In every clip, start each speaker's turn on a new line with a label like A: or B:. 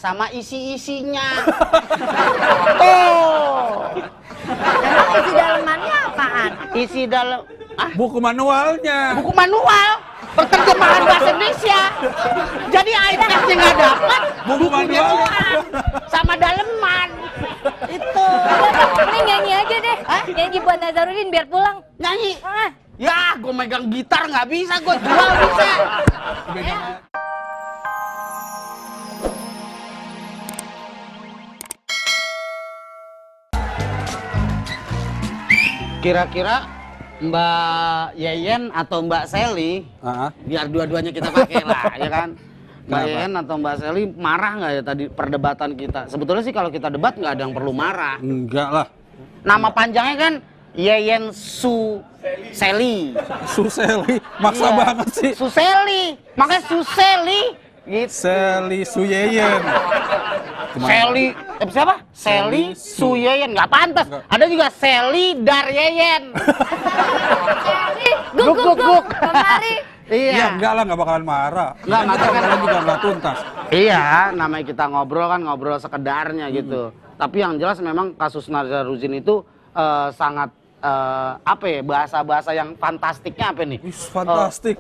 A: sama isi-isinya. Oh.
B: Emang isi dalemannya apaan?
A: Isi dalam
C: Buku manualnya.
A: buku manual penerjemahan bahasa Indonesia. Jadi iPad-nya nggak dapat,
C: Buku
A: bukunya
C: manual.
A: doang sama daleman. Itu.
B: Mending nyanyi aja deh. Nyanyi buat Nazarudin biar pulang.
A: Nyanyi.
B: Ah.
A: Ya, gue megang gitar nggak bisa, gue jual bisa. Kira-kira Mbak Yeyen atau Mbak Sally, biar dua-duanya kita pakai lah, ya kan? Mbak
C: Kenapa?
A: Yeyen atau Mbak Sally marah nggak ya tadi perdebatan kita? Sebetulnya sih kalau kita debat nggak ada yang perlu marah.
C: Enggak lah.
A: Nama panjangnya kan Yeyen Su Sally.
C: Suseli, maksa
A: Iya.
C: banget sih.
A: Suseli, makanya Suseli. Gitu.
C: Seli Suyeyen.
A: Sally, siapa? Sally Suyeyen, nggak pantas.
C: Nggak.
A: Ada juga Sally Daryeyen.
B: Guk guk guk. Kemari.
C: Iya,
A: Iya.
C: enggak lah, nggak bakalan marah.
A: Nggak,
C: Nanti
A: makanya
C: obrolan juga nggak tuntas.
A: Iya, namanya kita ngobrol kan ngobrol sekedarnya gitu. Tapi yang jelas memang kasus Nazarudin itu sangat apa ya, bahasa-bahasa yang fantastiknya apa nih?
C: Wih, fantastik.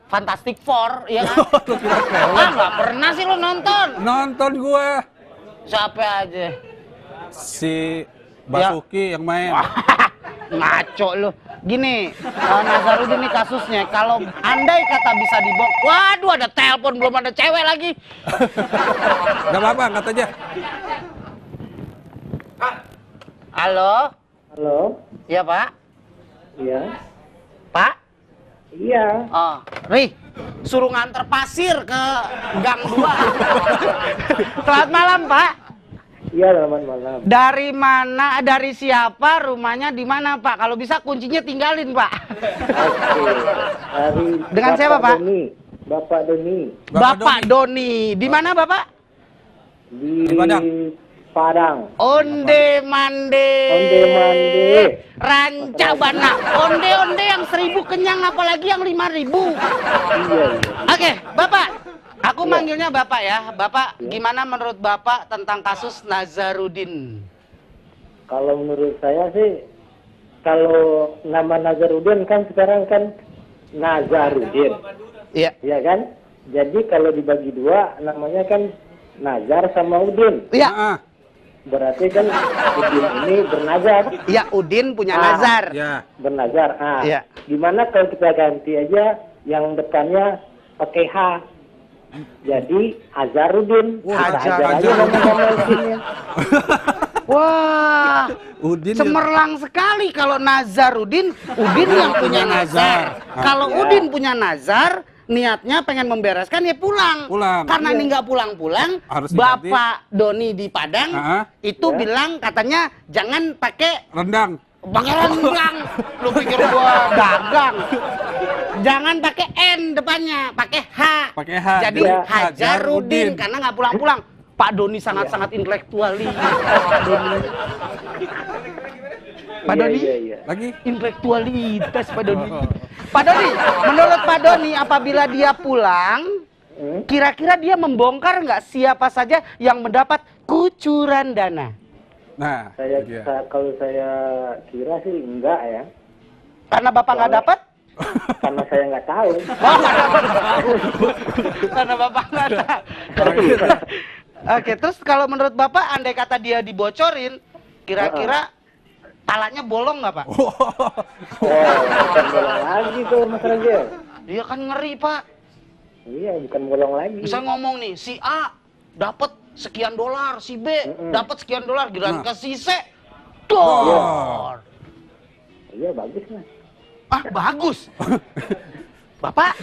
A: Fantastic Four, ya kan?
C: Lu kira film?
A: Nggak pernah sih lo nonton.
C: Nonton gue.
A: Siapa aja?
C: Si Basuki yang main.
A: Ngaco lu. Gini, Nazarudin ini kasusnya, kalau andai kata bisa dibongkar, waduh ada telepon, belum ada cewek lagi.
C: Gak apa-apa, angkat aja.
A: Halo?
D: Halo,
A: Iya Pak?
D: iya,
A: Pak?
D: iya.
A: Oh, Ri, suruh nganter pasir ke Gang 2. Selamat malam Pak.
D: Iya, selamat malam.
A: Dari mana, dari siapa, rumahnya di mana Pak? Kalau bisa kuncinya tinggalin Pak.
D: Oke, dari
A: Dengan
D: Bapak
A: siapa, Pak?
D: Doni. Bapak Doni
A: Bapak Doni. Di mana Bapak?
D: di
C: Di Padang.
D: Padang.
A: Onde mande.
D: Onde mande.
A: Ranca bana. Onde yang 1000 kenyang, apalagi yang 5000.
D: Iya, iya.
A: Oke, Bapak. Aku
D: Iya.
A: manggilnya Bapak ya. Bapak, gimana menurut Bapak tentang kasus Nazarudin?
D: Kalau menurut saya sih, kalau nama Nazarudin kan sekarang kan Nazarudin,
A: Iya.
D: ya kan? Jadi kalau dibagi dua, namanya kan Nazar sama Udin.
A: Iya.
C: Ah,
D: Berarti kan Udin ini bernazar.
A: Iya, Udin punya
D: Ah.
A: nazar.
C: ya.
D: Bernazar. Ah,
A: Iya.
D: gimana kalau kita ganti aja yang depannya pakai H? Jadi Azarudin.
C: Wah,
D: Kita
C: Hajar,
D: ajar aja
C: Hajar.
D: nama-nama Udinnya.
A: Wah,
C: Udin
A: cemerlang sekali kalau Nazarudin, Udin yang punya nazar.
C: Ah.
A: Kalau
D: Ya.
A: Udin punya nazar, niatnya pengen membereskan ya pulang.
C: Pulang.
A: Karena
D: Iya.
A: ini nggak pulang-pulang,
C: Harus diganti.
A: Bapak Doni di Padang
C: Ah.
A: itu
D: Ya.
A: bilang katanya jangan pakai
C: rendang.
A: rendang. Lu pikir gua dagang? Jangan pakai N depannya, pakai H.
C: Pakai H.
A: Jadi
D: Ya.
A: Hajarudin karena nggak pulang-pulang. Pak Doni sangat-sangat intelektualis. Pak Doni. Pak
D: Iya,
A: Doni?
D: iya, iya.
C: Lagi?
A: Intelektualitas Pak Doni. Pak Doni, menurut Pak Doni apabila dia pulang, kira-kira dia membongkar nggak siapa saja yang mendapat kucuran dana?
C: Nah,
D: Saya,
C: iya.
D: kalau saya kira sih enggak ya,
A: Karena Bapak nggak dapat?
D: karena saya nggak tahu.
A: Oh, nggak dapat. Karena Bapak nggak tahu. Oke, terus kalau menurut Bapak, andai kata dia dibocorin, kira-kira palanya bolong nggak Pak?
D: Oh, bukan bolong lagi tuh Mas Ragil.
A: Dia kan ngeri Pak.
D: Iya, bukan bolong lagi.
A: Bisa ngomong nih, si A dapat sekian dolar, si B dapat sekian dolar, giliran ke si C, dor.
D: Iya, bagus Mas.
A: Ah, bagus. Bapak,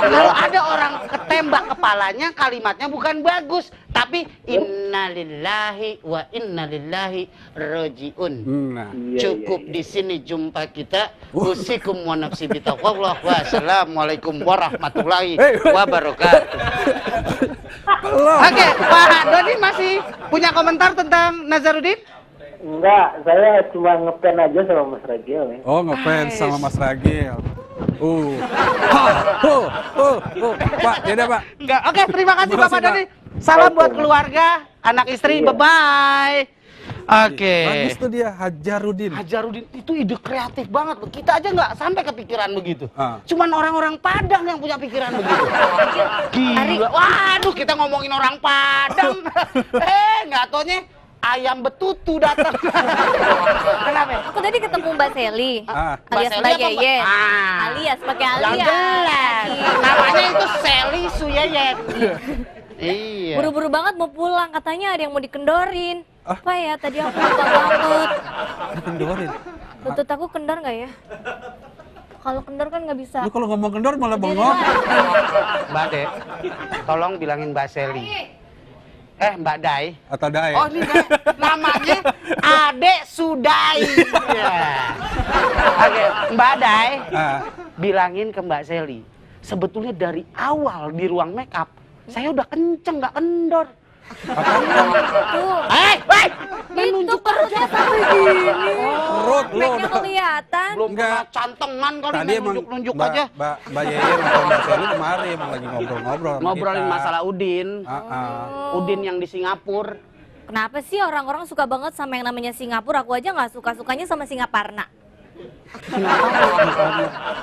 A: kalau ada orang ketembak kepalanya, kalimatnya bukan bagus, tapi innalillahi wa innalillahi rajiun.
C: Nah.
D: Iya,
A: Cukup
D: iya,
A: di sini jumpa kita. Usikum wa nafsi bitaqwallah. Wassalamualaikum warahmatullahi wabarakatuh. Oke, Pak Doni masih punya komentar tentang Nazarudin?
D: Enggak, saya cuma ngepen aja sama Mas Ragil ya.
C: Oh, ngefans sama Mas Ragil. Pak, ya udah Pak.
A: Enggak. Oke, terima kasih
C: Terima
A: Bapak
C: kasih,
A: Doni.
C: Pak.
A: Salam buat keluarga, anak istri,
D: Iya.
A: bye-bye. Oke.
C: Bagus tuh dia, Hajarudin.
A: Hajarudin itu ide kreatif banget. Kita aja nggak sampai kepikiran begitu.
C: Ah.
A: Cuman orang-orang Padang yang punya pikiran begitu. Gila. Waduh, kita ngomongin orang Padang. Nggak taunya ayam betutu datang. Kenapa?
B: Aku tadi ketemu Mbak Seli,
A: Mbak
B: alias
A: Seli
B: Mbak
A: apa, Mbak?
B: Yeyet.
A: Ah.
B: Alias pakai
A: Yang
B: alias.
A: jelas. Namanya itu Seli Suyeyet. Iya.
B: Buru-buru banget mau pulang, katanya ada yang mau dikendorin.
C: Ah.
B: Apa ya, tadi aku lupa banget.
C: Dikendorin.
B: Lutut aku kendor nggak ya? Kalau kendor kan nggak bisa.
C: Lu kalau ngomong kendor malah
B: Jadi
C: bengong.
A: Mbak De, tolong bilangin Mbak Seli. Mbak Dai.
C: Atau Dai.
A: Oh ini Dai. Namanya Adek Sudai. Ya. Oke, Mbak Dai,
C: Ah.
A: bilangin ke Mbak Seli. Sebetulnya dari awal di ruang make up, saya udah kenceng, nggak kendor.
B: Tuh, itu perutnya sampai gini.
C: Perut lu.
B: Speknya kelihatan.
A: Belum
C: Enggak.
A: kena cantengan kali,
C: Tadi
A: main
C: emang
A: nunjuk-nunjuk
C: Mbak-
A: aja.
C: Mbak Yeyen atau Mbak Seli kemarin emang lagi ngobrol-ngobrol sama
A: Ngobrolin
C: kita.
A: masalah Udin. Udin yang di Singapura.
B: Kenapa sih orang-orang suka banget sama yang namanya Singapura? Aku aja nggak suka-sukanya sama Singaparna.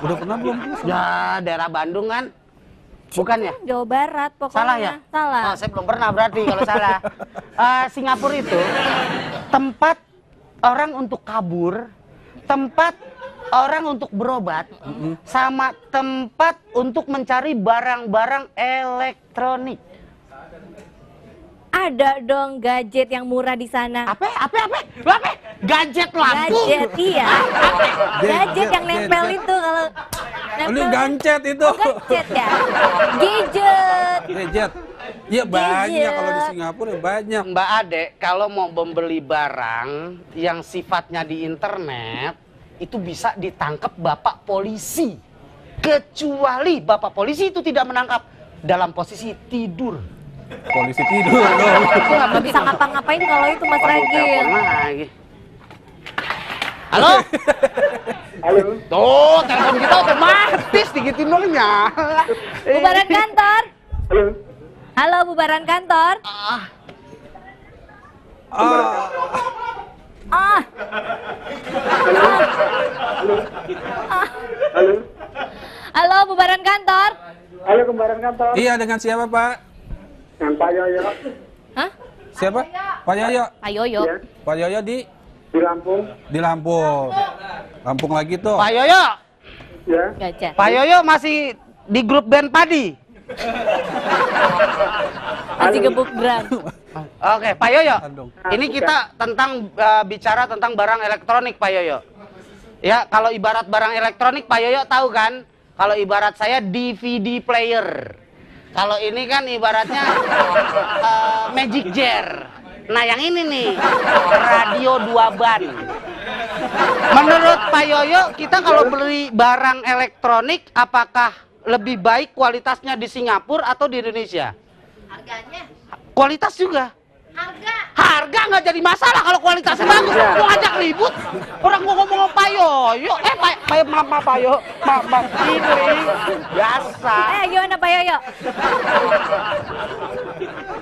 C: Udah pernah belum?
A: Ya, daerah Bandung kan? Bukan ya?
B: Jawa Barat pokoknya.
A: Salah ya?
B: Salah.
A: Oh, saya belum pernah berarti kalau salah. Singapura itu tempat orang untuk kabur, tempat orang untuk berobat, sama tempat untuk mencari barang-barang elektronik.
B: Ada dong gadget yang murah di sana.
A: Apa? Gadget lampu.
B: Gadget, iya. Gadget yang nempel
C: gadget.
B: itu kalau
C: Oh, ini gancet itu.
B: Oh, gadget ya. Gadget.
C: Gadget. Iya banyak
B: Gadget.
C: kalau di Singapura ya banyak.
A: Mbak Ade, kalau mau membeli barang yang sifatnya di internet, itu bisa ditangkap Bapak polisi. Kecuali Bapak polisi itu tidak menangkap dalam posisi tidur.
C: Polisi tidur dong.
B: Nggak bisa ngapa-ngapain kalau itu Mas
A: Waduh,
B: Ragil.
A: telepon lagi. Halo?
D: Halo.
A: Tuh, telepon kita otomatis digituin dong nyala.
B: Bubaran kantor.
D: Halo.
B: Halo, bubaran kantor.
A: Ah,
B: Ah,
D: Halo.
B: halo, bubaran kantor.
D: Halo kembaran kantor.
C: Iya, dengan siapa Pak?
D: Dengan Pak Yoyo
B: Hah?
C: Siapa? Pak Yoyo.
B: Pak Yoyo.
D: ya,
C: Pak Yoyo di
D: Lampung.
C: Lampung. Lampung lagi tuh.
A: Pak Yoyo.
D: Ya.
B: Gajah.
A: Pak Yoyo masih di grup band Padi.
B: Masih gebuk drum.
A: Oke, Pak Yoyo.
C: Andong.
A: Ini kita tentang bicara tentang barang elektronik, Pak Yoyo. Ya, kalau ibarat barang elektronik, Pak Yoyo tahu kan? Kalau ibarat saya DVD player. Kalau ini kan ibaratnya Magic Jar. Nah, yang ini nih, radio 2 ban. Menurut Pak Yoyo, kita kalau beli barang elektronik, apakah lebih baik kualitasnya di Singapura atau di Indonesia?
B: Harganya?
A: Kualitas juga.
B: Harga.
A: Harga nggak jadi masalah kalau kualitasnya bagus. Mau ngajak ribut, orang gua ngomong sama Pak Yoyo. Pak Yoyo, maaf ini biasa.
B: Gimana Pak Yoyo?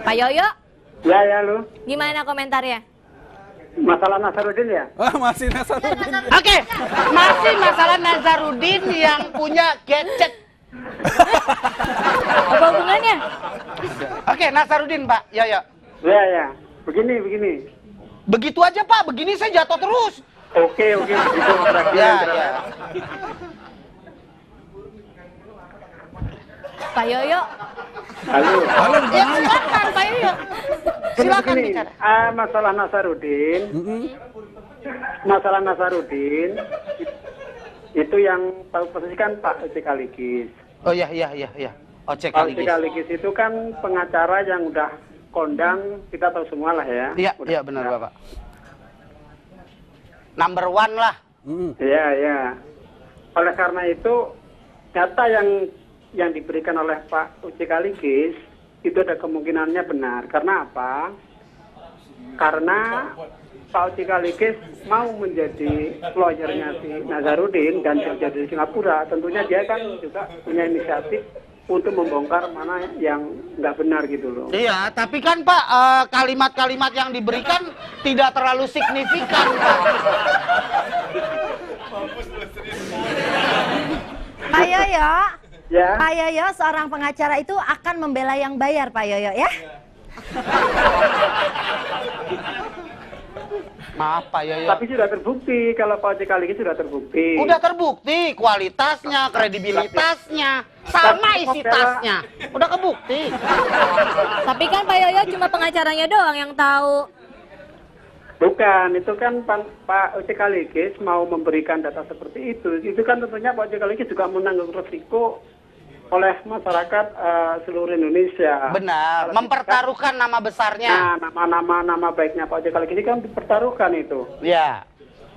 B: Pak Yoyo,
D: Ya lu.
B: gimana komentarnya?
D: Masalah Nasarudin ya?
C: Masih Nasarudin.
A: Oke, masih masalah Nazarudin yang punya gadget.
B: Apa hubungannya?
A: Oke, Nazarudin, Pak Yoyo.
D: Ya. Begini.
A: Begitu aja Pak, begini saya jatuh terus.
D: Oke, begitu Mas Ragil.
A: Ya.
B: Pak Yoyo,
D: Halo.
C: Halo,
A: Ya silakan Pak Yoyo. Silakan
D: Begini,
A: bicara.
D: masalah Nasarudin. Masalah Nasarudin itu yang tahu persis kan Pak Ojek Aligis.
A: Oh iya. Ojek
D: Pak
A: Aligis.
D: Ojek Aligis itu kan pengacara yang udah kondang, kita tahu semua lah ya.
A: Iya benar Bapak. Number 1 lah.
D: Iya. Oleh karena itu data yang diberikan oleh Pak Ojek Aligis itu ada kemungkinannya benar. Karena apa? Karena Pak Ojek Aligis mau menjadi lawyernya si Nazarudin dan kerja di Singapura. Tentunya dia kan juga punya inisiatif untuk membongkar mana yang nggak benar gitu loh.
A: Iya, tapi kan Pak, kalimat-kalimat yang diberikan tidak terlalu signifikan, Pak.
E: Pak Yoyo,
D: Ya.
E: Pak Yoyo seorang pengacara itu akan membela yang bayar, Pak Yoyo ya.
A: Maaf Pak Yoyo.
D: Tapi sudah terbukti kalau Pak Ojek kali ini sudah terbukti.
A: Udah terbukti kualitasnya, kredibilitasnya, sama isi tasnya. Udah kebukti.
B: Tapi kan Pak Yoyo cuma pengacaranya doang yang tahu.
D: Bukan, itu kan Pak Ojek Kaligis mau memberikan data seperti itu. Itu kan tentunya Pak Ojek Kaligis juga menanggung resiko oleh masyarakat seluruh Indonesia.
A: Benar, mempertaruhkan nama besarnya.
D: Nah, nama baiknya Pak Ojek Kaligis ini kan dipertaruhkan itu.
A: Iya.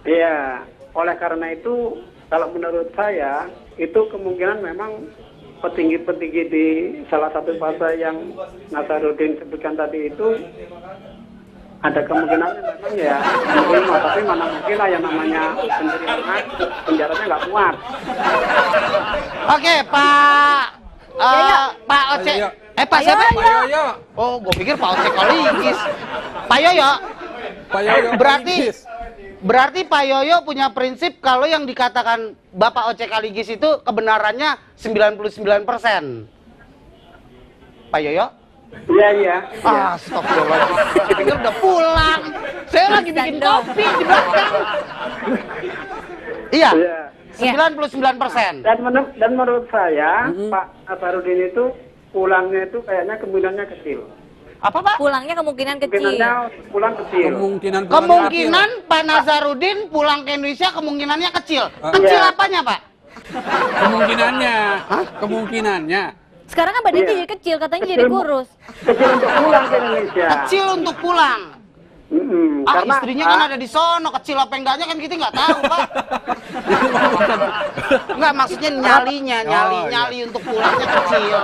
D: Iya, oleh karena itu kalau menurut saya itu kemungkinan memang petinggi-petinggi di salah satu partai yang Nasaruddin sebutkan tadi itu ada kemungkinan memang ya menerima, tapi mana mungkin lah yang namanya pendiri anak penjaranya nggak kuat.
A: Oke, Pak Pak Oce.
C: Yoyo.
A: Pak siapa?
C: Pak Yoyo.
A: Oh, gue pikir Pak Oce Kaligis. Pak Yoyo.
C: Pak Yoyo.
A: Berarti Pak Yoyo punya prinsip kalau yang dikatakan Bapak Oce Kaligis itu kebenarannya 99%. Pak Yoyo?
D: Iya.
A: Astagfirullahaladzim. Saya pikir udah pulang. Saya lagi bikin kopi di belakang. Iya.
D: Iya.
A: 99%.
D: Dan menurut saya Pak Nasaruddin itu pulangnya itu kayaknya kemungkinannya kecil.
A: Apa Pak?
B: Pulangnya kemungkinan kecil.
D: Kemungkinannya pulang kecil.
A: Kemungkinan Pak Nasaruddin pulang ke Indonesia kemungkinannya kecil. Kecil
D: Iya.
A: apanya Pak?
C: Kemungkinannya.
B: Sekarang kan badannya
D: Iya.
B: jadi kecil, katanya jadi kurus.
D: Kecil untuk pulang ke Indonesia.
A: Kecil untuk pulang.
D: Karena
A: Istrinya kan ada di sono, kecil apa enggaknya kan kita nggak tahu Pak. Enggak, maksudnya nyalinya, nyali untuk pulangnya kecil.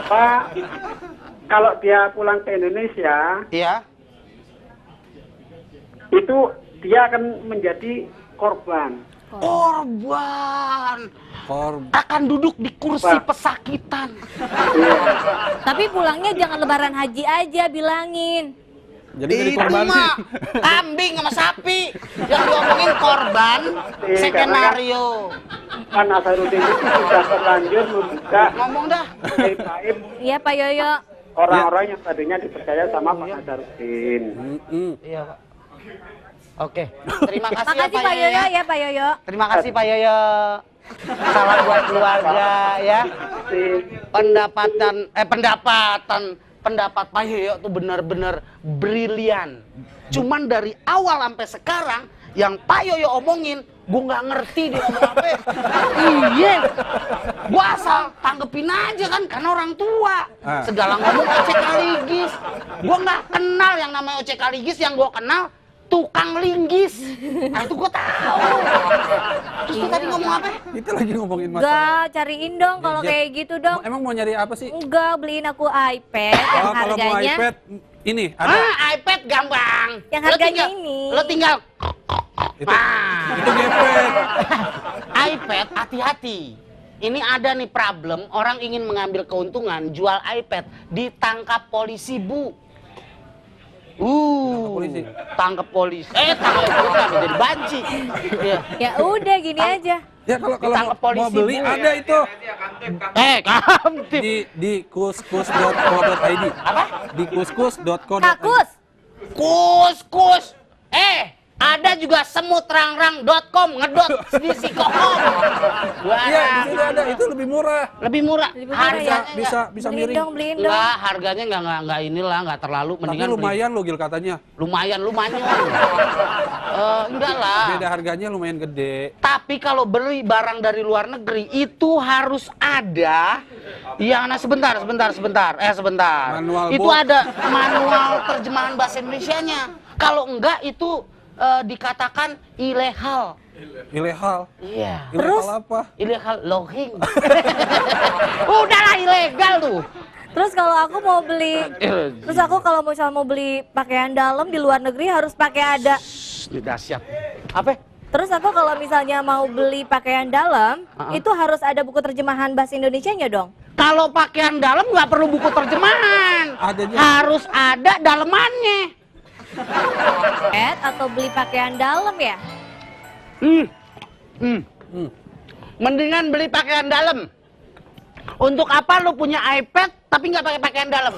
D: Pak, kalau dia pulang ke Indonesia,
A: Iya.
D: itu dia akan menjadi korban.
A: Korban. Akan duduk di kursi
D: Pak.
A: pesakitan.
B: Tapi pulangnya jangan lebaran haji aja, bilangin.
C: Jadi dari
A: Itu
C: korban sih.
A: mah kambing sama sapi. Yang diomongin korban,
D: Iya,
A: skenario.
D: Pak Nasaruddin itu sudah terlanjur membuka
A: Ngomong dah.
D: aib-aib
B: Iya Pak Yoyo.
D: orang-orang yang tadinya dipercaya sama Pak Nasaruddin.
A: Iya Pak. Oke. Terima kasih ya
B: Makasih
A: Pak
B: Pak Yoyo
A: Yoyo.
B: ya Pak Yoyo.
A: Terima kasih Pak Yoyo. Salam buat keluarga ya. Pendapat Pak Yoyo tuh benar-benar brilian. Cuman dari awal sampai sekarang yang Pak Yoyo omongin, gue nggak ngerti dia ngomong apa. Iya, gue asal tanggepin aja kan, karena orang tua. Segala ngomong Oce Kaligis. Gue nggak kenal yang namanya Oce Kaligis, yang gue kenal tukang linggis. Nah itu gue tahu. Terus lu tadi ngomong apa?
C: Kita lagi ngomongin masalah.
B: Enggak, cariin dong kalau
C: Gadget.
B: kayak gitu dong.
C: Emang mau nyari apa sih?
B: Enggak, beliin aku iPad yang
C: Kalau mau
B: harganya.
C: iPad ini ada.
A: iPad gampang.
B: Yang
A: Lo
B: harganya
A: tinggal-
B: ini.
A: Lo tinggal.
C: Itu gepet.
A: iPad, hati-hati. Ini ada nih problem, orang ingin mengambil keuntungan, jual iPad, ditangkap polisi, Bu.
C: polisi.
A: Tangkap polisi. Tangkap polisi jadi banci. Iya.
B: Ya udah gini aja.
C: Ya kalau
A: Ditangkap
C: mau
A: polisi,
C: beli
A: Bu.
C: ada itu
A: Kamtip.
C: di kuskus.co.id.
A: Apa?
C: Di kuskus.co.id.
B: Kakus.
A: Kus. Ada juga semutrangrang.com ngedot di sikokom.
C: Iya, di sini ada. Itu lebih murah.
A: Lebih murah.
B: Lebih murah
A: Harganya
B: ya?
C: Bisa
B: Beliin
C: miring.
B: dong, beliin dong.
A: enggak, harganya enggak inilah, enggak terlalu
C: Tapi
A: mendingan beli-
C: lumayan loh Gil katanya.
A: lumayan. Enggak lah.
C: Beda harganya lumayan gede.
A: Tapi kalau beli barang dari luar negeri itu harus ada yang sebentar.
C: Manual
A: Itu
C: box.
A: ada manual terjemahan bahasa Indonesianya. Kalau enggak itu dikatakan ilegal.
C: Ilegal.
A: Iya.
C: Ilegal apa?
A: Ilegal logging. Udahlah ilegal tuh.
B: Terus kalau aku mau beli, kalau misalnya mau beli pakaian dalam di luar negeri harus pakai ada.
A: Ini dahsyat. Apa?
B: Terus aku kalau misalnya mau beli pakaian dalam, itu harus ada buku terjemahan bahasa Indonesianya dong.
A: Kalau pakaian dalam nggak perlu buku terjemahan.
C: Adanya.
A: Harus ada dalemannya.
B: Atau beli pakaian dalam ya?
A: Mendingan beli pakaian dalam. Untuk apa lu punya iPad tapi nggak pakai pakaian dalam?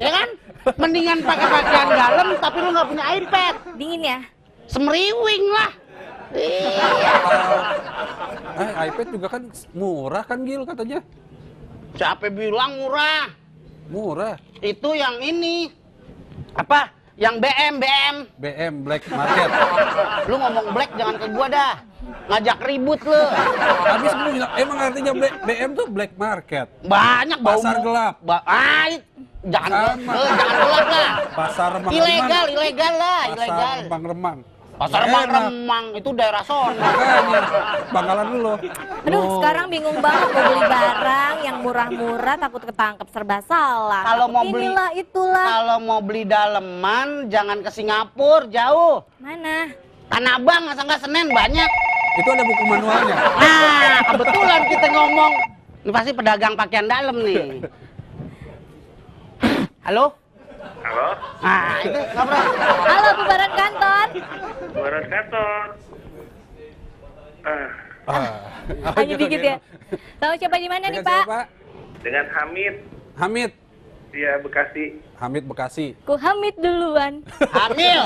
A: Ya kan? Mendingan pakai pakaian dalam tapi lu nggak punya iPad.
B: Dingin ya?
A: Semeriwing lah. Iya.
C: iPad juga kan murah kan Gil katanya.
A: Siapa bilang murah?
C: Murah.
A: Itu yang ini. Apa? Yang BM.
C: BM Black Market.
A: Lu ngomong black jangan ke gua dah. Ngajak ribut lu.
C: Habis lu bilang emang artinya BM tuh Black Market.
A: Banyak bau
C: Pasar gelap.
A: Jangan
C: Sama.
A: jangan gelap lah.
C: Pasar remang-remang.
A: Ilegal lah,
C: Pasar
A: ilegal.
C: remang-remang.
A: Pasar
C: Enak.
A: remang itu daerah sono.
C: Makanya Bangkalan dulu.
B: Aduh, sekarang bingung banget mau beli barang yang murah-murah takut ketangkep serba salah.
A: Kalau
B: Takut
A: mau beli-
B: inilah itulah.
A: Kalau mau beli daleman jangan ke Singapura, jauh.
B: Mana?
A: Tanah Abang, masa nggak Senen banyak.
C: Itu ada buku manualnya.
A: Nah, kebetulan kita ngomong. Ini pasti pedagang pakaian dalam nih. Halo?
F: Halo,
A: Nah, itu ngobrol.
B: Halo, bubaran kantor.
F: bubaran kantor.
B: Hanya dikit ya. Tahu siapa di mana nih,
C: Dengan
B: Pak?
C: siapa?
F: Dengan Hamid,
C: Hamid.
F: dia Bekasi.
C: Hamid Bekasi.
B: Ku Hamid duluan.
A: Hamil.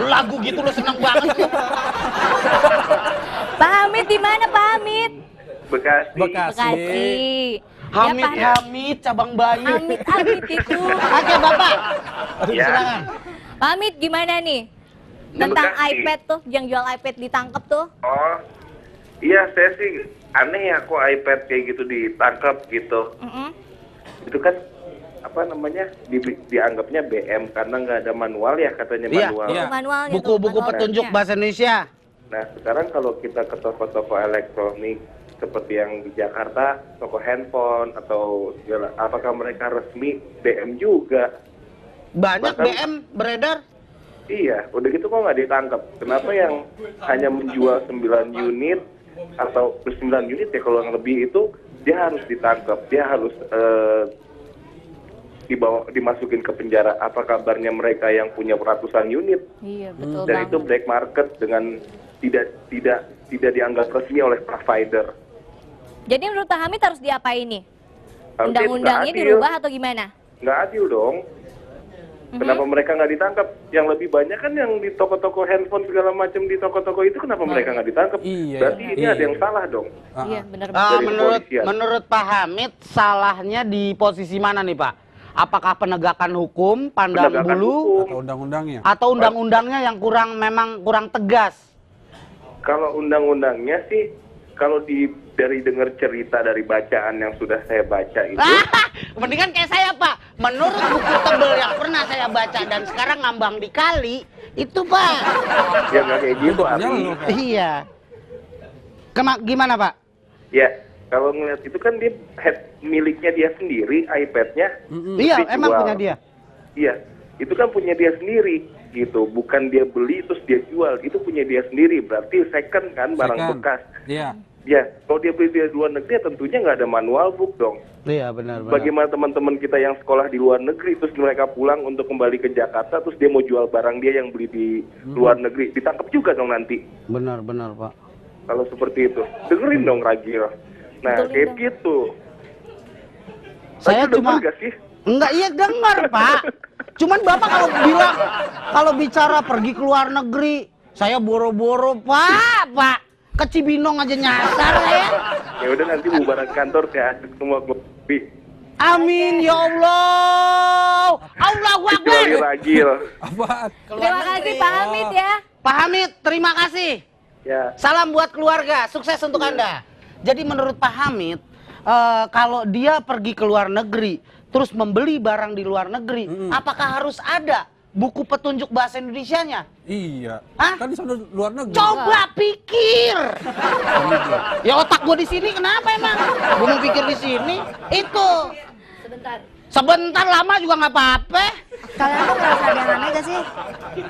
A: Lagu gitu lu seneng banget tuh.
B: Pak Hamid di mana, Pak Hamid?
F: Bekasi.
B: Bekasi.
A: Hamid,
B: Ya, Pak.
A: Hamid, cabang bayi.
B: Hamid itu.
A: Oke, Bapak.
F: Ya.
A: Silakan.
B: Pak Hamid gimana nih?
F: Di
B: Tentang
F: Bekasi.
B: iPad tuh, yang jual iPad ditangkep tuh.
F: Oh, iya saya sih aneh ya kok iPad kayak gitu ditangkap gitu. Itu kan apa namanya dianggapnya BM karena nggak ada manual ya katanya
A: Iya,
F: manual.
C: iya.
B: Manualnya tuh,
A: Buku-buku
B: manual
A: petunjuk
B: punya.
A: bahasa Indonesia.
F: Nah sekarang kalau kita ke toko-toko elektronik seperti yang di Jakarta, toko handphone atau segala, apakah mereka resmi BM juga?
A: Banyak
F: Bahkan-
A: BM beredar.
F: Iya, udah gitu kok nggak ditangkap. Kenapa yang hanya menjual 9 unit atau 9 unit ya kalau yang lebih itu dia harus ditangkap, dia harus dimasukin ke penjara. Apa kabarnya mereka yang punya ratusan unit
B: Iya, betul
F: dan
B: banget.
F: itu black market dengan tidak dianggap resmi oleh provider.
B: Jadi menurut Pak Hamid harus diapain nih?
F: Harusnya
B: Undang-undangnya
F: itu nggak adil.
B: dirubah atau gimana?
F: Nggak adil dong. Kenapa mereka nggak ditangkap? Yang lebih banyak kan yang di toko-toko handphone segala macam di toko-toko itu kenapa mereka nggak ditangkap?
C: Iya,
F: Berarti ini
C: iya.
F: ada yang salah dong.
B: Iya, benar
A: Ah,
F: Dari
A: menurut
F: kepolisian.
A: menurut Pak Hamid salahnya di posisi mana nih, Pak? Apakah penegakan hukum, pandang
F: Penegakan
A: bulu,
F: hukum.
C: Atau undang-undangnya.
A: atau undang-undangnya yang memang kurang tegas?
F: Kalau undang-undangnya sih, kalau dari dengar cerita dari bacaan yang sudah saya baca itu,
A: Mendingan kayak saya, Pak. Menurut buku tebel yang pernah saya baca dan sekarang ngambang di kali, itu, Pak.
F: ya nggak kayak gitu,
C: Punya
F: Ari.
C: lu, Kak.
A: Iya. Gimana, Pak?
F: Ya, kalau ngeliat itu kan dia miliknya dia sendiri, iPad-nya.
A: Iya,
F: dijual.
A: emang punya dia.
F: Iya, itu kan punya dia sendiri gitu. Bukan dia beli terus dia jual, itu punya dia sendiri. Berarti second kan, barang
C: Second.
F: bekas.
C: Iya.
F: Ya, kalau dia beli di luar negeri tentunya nggak ada manual book dong.
A: Iya, benar.
F: Bagaimana teman-teman kita yang sekolah di luar negeri terus mereka pulang untuk kembali ke Jakarta terus dia mau jual barang dia yang beli di luar negeri, ditangkap juga dong nanti.
A: Benar, Pak.
F: Kalau seperti itu, dengerin dong Ragil. Nah,
B: Betulin
F: kayak
B: dong.
F: gitu.
A: Saya
F: Ragil
A: cuma
F: denger nggak sih?
A: enggak, iya dengar, Pak. Cuman Bapak kalau bilang kalau bicara pergi ke luar negeri, saya boro-boro, Pak. Ke Cibinong aja nyasar ya.
F: Ya udah nanti bubaran kantor ya semua kopi.
A: Amin ya Allah. Allahu Akbar.
F: Kecuali Ragil.
C: Apaan?
B: Terima kasih Pak Hamid ya.
A: Pak Hamid, terima kasih.
F: Ya.
A: Salam buat keluarga, sukses untuk Anda. Jadi menurut Pak Hamid, kalau dia pergi ke luar negeri, terus membeli barang di luar negeri, apakah harus ada buku petunjuk bahasa Indonesianya?
C: Iya.
A: Hah?
C: Kan di sana luar negeri.
A: Coba pikir. Ya otak gue di sini kenapa emang? Gue mau pikir di sini. Itu.
B: Sebentar.
A: Sebentar lama juga nggak apa-apa.
E: Kalian tuh ngerasa ada yang aneh gak sih?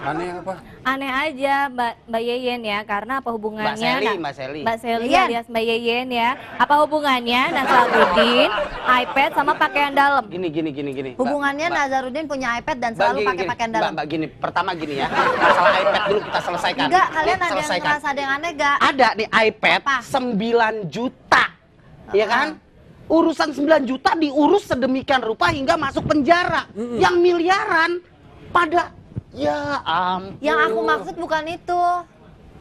C: Aneh apa?
B: Aneh aja Mbak Yeyen ya, karena apa hubungannya?
A: Mbak Seli.
B: Mbak Seli
E: Yeyen.
B: alias Mbak Yeyen ya. Apa hubungannya Nazarudin, iPad sama pakaian dalam?
A: Gini.
E: Hubungannya Nazarudin punya iPad dan selalu pakai pakaian dalam.
A: Mbak, gini. Pertama gini ya. Masalah iPad dulu kita selesaikan.
E: Enggak, kalian
A: Nih,
E: ada yang
A: selesaikan.
E: ngerasa ada yang aneh gak?
A: Ada nih iPad
E: Apa?
A: 9 juta. Iya kan? Urusan 9 juta diurus sedemikian rupa hingga masuk penjara. Yang miliaran pada ya ampun.
E: Yang aku maksud bukan itu.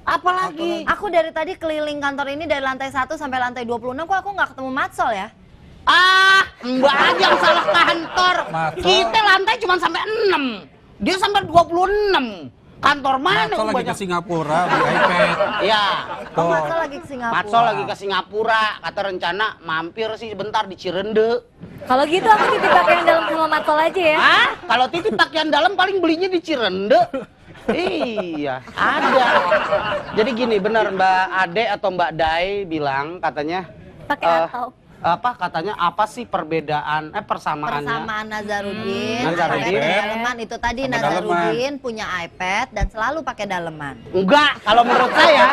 A: Apalagi?
E: Aku dari tadi keliling kantor ini dari lantai 1 sampai lantai 26 kok aku nggak ketemu Matsol ya?
A: Ah, Mbak aja yang salah kantor.
C: Matsol.
A: Kita lantai cuma sampai 6. Dia sampai 26. Kantor mana?
C: Matsol lagi
A: banyak-
C: ke Singapura beli iPad.
A: Ya.
E: Oh,
C: Tuh.
E: Matsol lagi ke Singapura.
A: Matsol lagi ke Singapura. Kata rencana mampir sih bentar di Cirende.
B: Kalau gitu aku titip pakaian dalam sama Matsol aja ya.
A: Ah, kalau titip pakaian dalam paling belinya di Cirende. Iya, ada. Jadi gini, benar Mbak Ade atau Mbak Dai bilang katanya
B: Pakai atau
A: katanya apa sih persamaannya?
E: Persamaan Nazarudin,
A: Nazarudin.
E: iPad dan daleman itu tadi.
C: Sama
E: Nazarudin punya iPad dan selalu pakai daleman.
A: Enggak, kalau menurut saya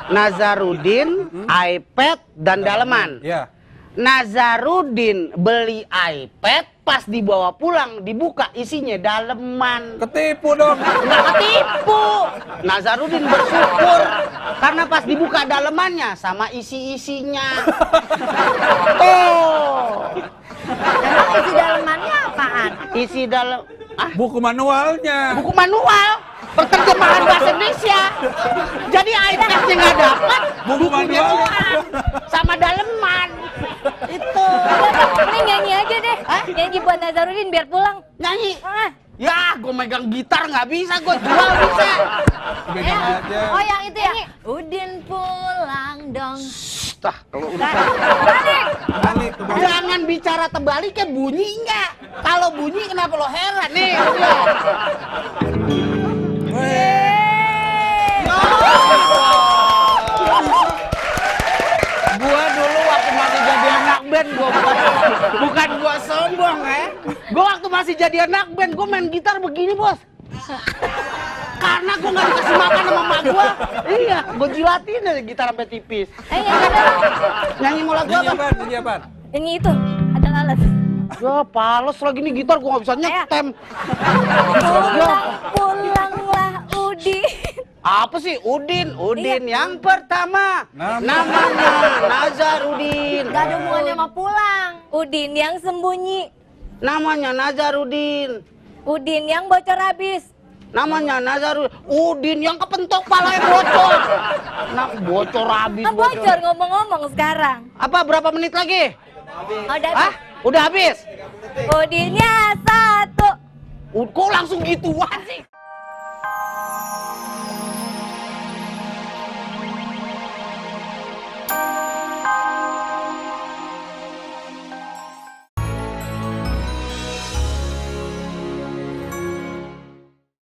A: Nazarudin, iPad dan daleman.
C: Ya.
A: Nazarudin beli iPad, pas dibawa pulang dibuka isinya daleman.
C: Ketipu dong.
A: Nggak ketipu. Nazarudin bersyukur karena pas dibuka dalemannya sama isi-isinya. Oh,
E: Emang isi dalemannya apaan?
A: isi dalam
C: Buku manualnya.
A: buku manual perterjemahan bahasa Indonesia. Jadi iPad-nya nggak dapat,
C: Buku
A: bukunya
C: manual.
A: doang sama daleman. Itu
B: Mending nyanyi aja deh. Nyanyi buat Nazarudin biar pulang.
A: nyanyi.
B: Ah,
A: Ya, gue megang gitar nggak bisa, gue jual bisa.
C: Beda aja.
E: Oh yang itu ya? Udin pulang dong.
A: Tah, kalau udah
C: Balik.
A: jangan bicara terbalik kayak bunyi nggak. Kalau bunyi kenapa lo heran nih? Lo lihat. Gua dulu waktu masih jadi anak band, bukan gua sombong ya. Gua waktu masih jadi anak band, gua main gitar begini bos. Karena gua nggak dikasih makan sama mak gua. Iya, gua jilatin aja gitar sampai tipis.
B: nyanyi dong.
A: Nyanyi mau lagu
C: Nyanyi
A: apa?
C: apaan? Nyanyi apaan?
B: Nyanyi itu. Ada alat.
A: Ya, pales lagi nih gitar, gua nggak bisa nyetem.
B: Pulanglah Udin.
A: Apa sih Udin? Udin yang pertama.
C: Nama.
A: Namanya Nazarudin.
E: Gak ada hubungannya sama pulang.
B: Udin yang sembunyi.
A: Namanya Nazarudin.
B: Udin yang bocor habis.
A: Namanya Nazarudin. Udin yang kepentok palanya bocor. Nah, bocor habis
B: Ah, bocor ngomong-ngomong sekarang.
A: Apa berapa menit lagi?
B: Udah.
A: Hah? Udah habis?
B: Udinnya 1.
A: Kok langsung gituan sih?